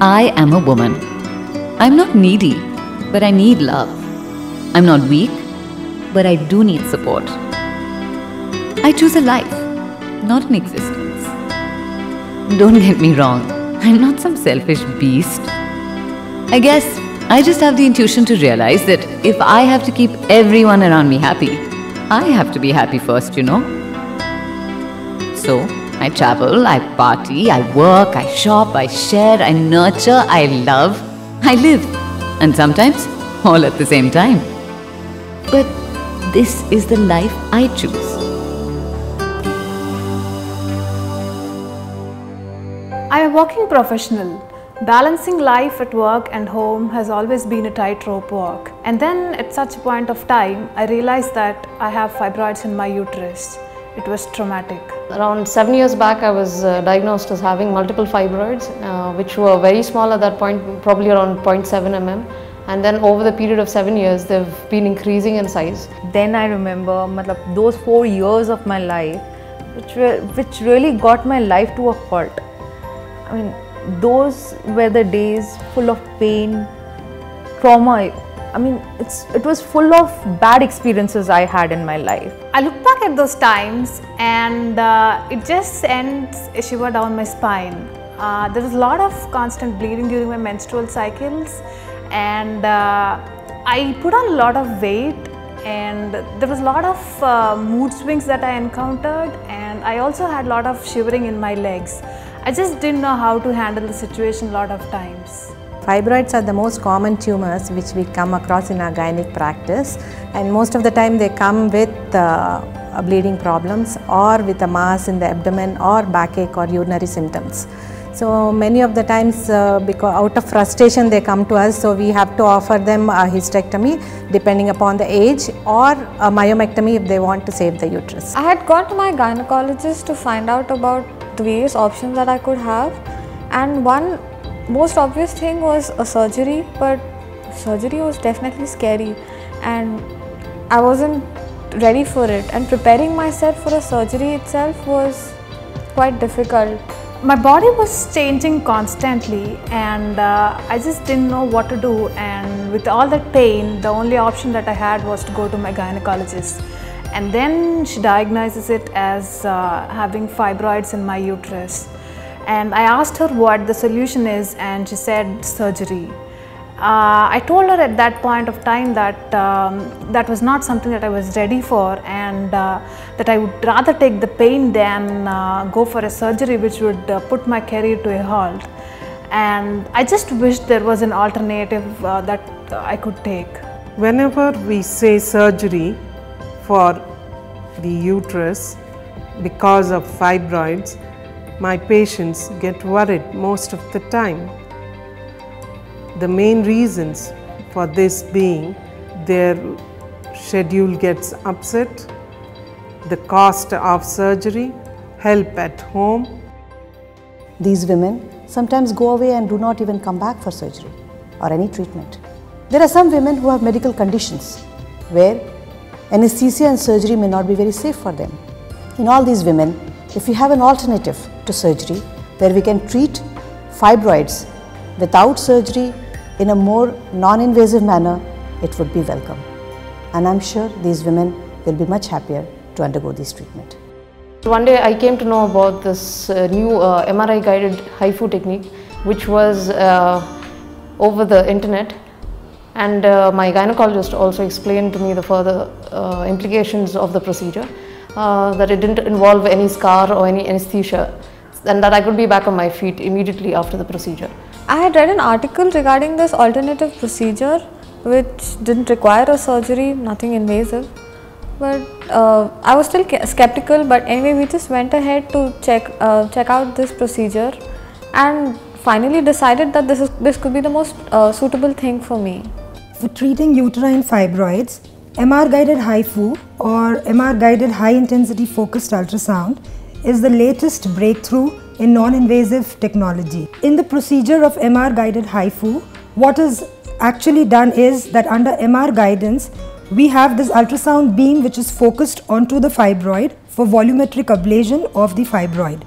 I am a woman. I'm not needy, but I need love. I'm not weak, but I do need support. I choose a life, not an existence. Don't get me wrong, I'm not some selfish beast. I guess I just have the intuition to realize that if I have to keep everyone around me happy, I have to be happy first, you know. So, I travel, I party, I work, I shop, I share, I nurture, I love, I live. And sometimes, all at the same time. But this is the life I choose. I'm a working professional. Balancing life at work and home has always been a tightrope walk. And then at such a point of time, I realized that I have fibroids in my uterus. It was traumatic. Around 7 years back, I was diagnosed as having multiple fibroids, which were very small at that point, probably around 0.7 mm. And then over the period of 7 years, they've been increasing in size. Then I remember those 4 years of my life, which really got my life to a halt. I mean, those were the days full of pain, trauma. I mean, it was full of bad experiences I had in my life. I look back at those times and it just sends a shiver down my spine. There was a lot of constant bleeding during my menstrual cycles, and I put on a lot of weight, and there was a lot of mood swings that I encountered, and I also had a lot of shivering in my legs. I just didn't know how to handle the situation a lot of times. Fibroids are the most common tumors which we come across in our gynec practice, and most of the time they come with bleeding problems or with a mass in the abdomen or backache or urinary symptoms. So many of the times because out of frustration they come to us, so we have to offer them a hysterectomy depending upon the age, or a myomectomy if they want to save the uterus. I had gone to my gynecologist to find out about the various options that I could have, and one most obvious thing was a surgery, but surgery was definitely scary and I wasn't ready for it, and preparing myself for a surgery itself was quite difficult. My body was changing constantly, and I just didn't know what to do, and with all that pain, the only option that I had was to go to my gynecologist. And then she diagnoses it as having fibroids in my uterus. And I asked her what the solution is, and she said surgery. I told her at that point of time that that was not something that I was ready for, and that I would rather take the pain than go for a surgery which would put my career to a halt. And I just wished there was an alternative that I could take. Whenever we say surgery for the uterus because of fibroids, my patients get worried most of the time. The main reasons for this being their schedule gets upset, the cost of surgery, help at home. These women sometimes go away and do not even come back for surgery or any treatment. There are some women who have medical conditions where anesthesia and surgery may not be very safe for them. In all these women, if we have an alternative to surgery where we can treat fibroids without surgery in a more non-invasive manner, it would be welcome. And I'm sure these women will be much happier to undergo this treatment. One day I came to know about this new MRI Guided HIFU technique, which was over the internet, and my gynecologist also explained to me the further implications of the procedure, that it didn't involve any scar or any anesthesia, and that I could be back on my feet immediately after the procedure. I had read an article regarding this alternative procedure which didn't require a surgery, nothing invasive, but I was still skeptical. But anyway, we just went ahead to check out this procedure and finally decided that this could be the most suitable thing for me. For treating uterine fibroids, MR Guided HIFU or MR Guided High Intensity Focused Ultrasound is the latest breakthrough in non-invasive technology. In the procedure of MR Guided HIFU, what is actually done is that under MR guidance, we have this ultrasound beam which is focused onto the fibroid for volumetric ablation of the fibroid.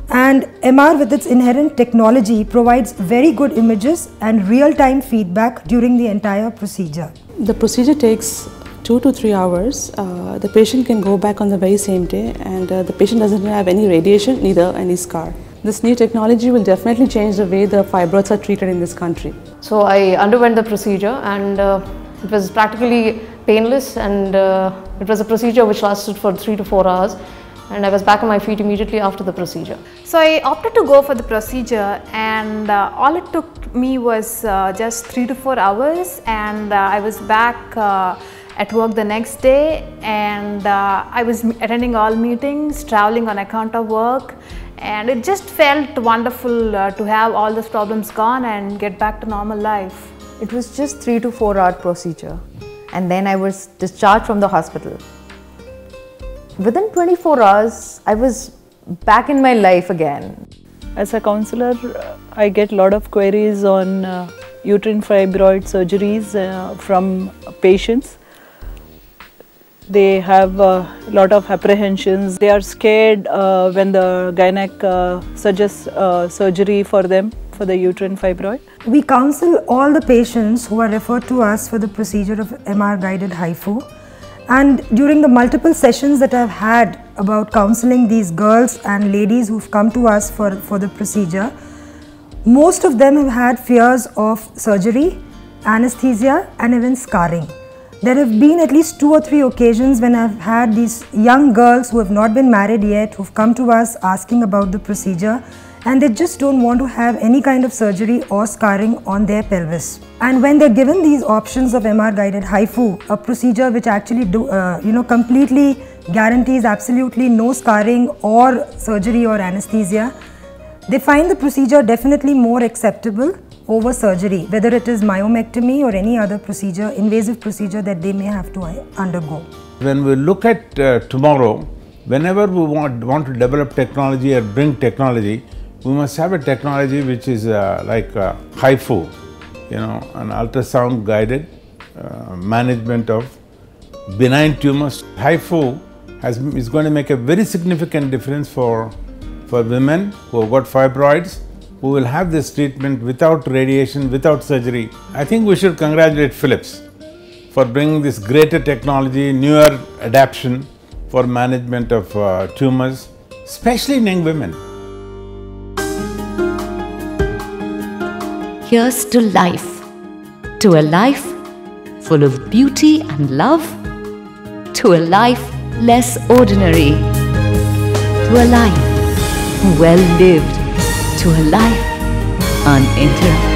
And MR with its inherent technology provides very good images and real-time feedback during the entire procedure. The procedure takes 2 to 3 hours. The patient can go back on the very same day, and the patient doesn't have any radiation, neither any scar. This new technology will definitely change the way the fibroids are treated in this country. So I underwent the procedure, and it was practically painless, and it was a procedure which lasted for 3 to 4 hours, and I was back on my feet immediately after the procedure. So I opted to go for the procedure, and all it took me was just 3 to 4 hours, and I was back at work the next day, and I was attending all meetings, traveling on account of work, and it just felt wonderful to have all those problems gone and get back to normal life. It was just 3 to 4 hour procedure, and then I was discharged from the hospital. Within 24 hours, I was back in my life again. As a counselor, I get a lot of queries on uterine fibroid surgeries from patients. They have a lot of apprehensions. They are scared when the gynec suggests surgery for them for the uterine fibroid. We counsel all the patients who are referred to us for the procedure of MR guided HIFU. And during the multiple sessions that I've had about counseling these girls and ladies who've come to us for the procedure, most of them have had fears of surgery, anesthesia, and even scarring. There have been at least 2 or 3 occasions when I've had these young girls who have not been married yet, who've come to us asking about the procedure, and they just don't want to have any kind of surgery or scarring on their pelvis. And when they're given these options of MR guided HIFU, a procedure which actually completely guarantees absolutely no scarring or surgery or anesthesia, they find the procedure definitely more acceptable over surgery, whether it is myomectomy or any other procedure, invasive procedure that they may have to undergo. When we look at tomorrow, whenever we want to develop technology or bring technology, we must have a technology which is like HIFU, an ultrasound guided management of benign tumors. HIFU is going to make a very significant difference for women who have got fibroids, who will have this treatment without radiation, without surgery. I think we should congratulate Philips for bringing this greater technology, newer adaptation for management of tumors, especially in young women. Here's to life full of beauty and love, to a life less ordinary, to a life well lived, to a life uninterrupted.